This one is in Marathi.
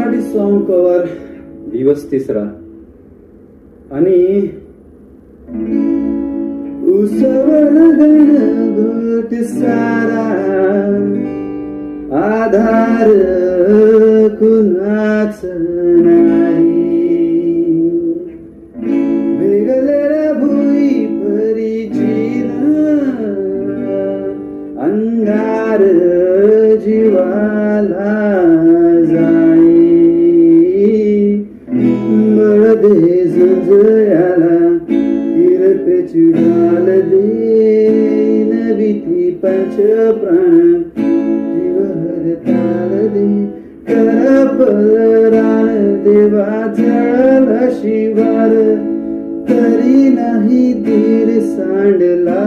मराठी सॉन्ग कव्हर दिवस 3रा आणि उसवल घनघोट सारा आधार कुणाच नाही वेगळ्या भुई परीचीन अंगार जीवाला जाई मळदे जुंजयाला हिरपेची डाल दे नवीती पंच प्राण जीवहर ताल दे करपल रान देवा जळला शिवार तरी नाही धीर सांडला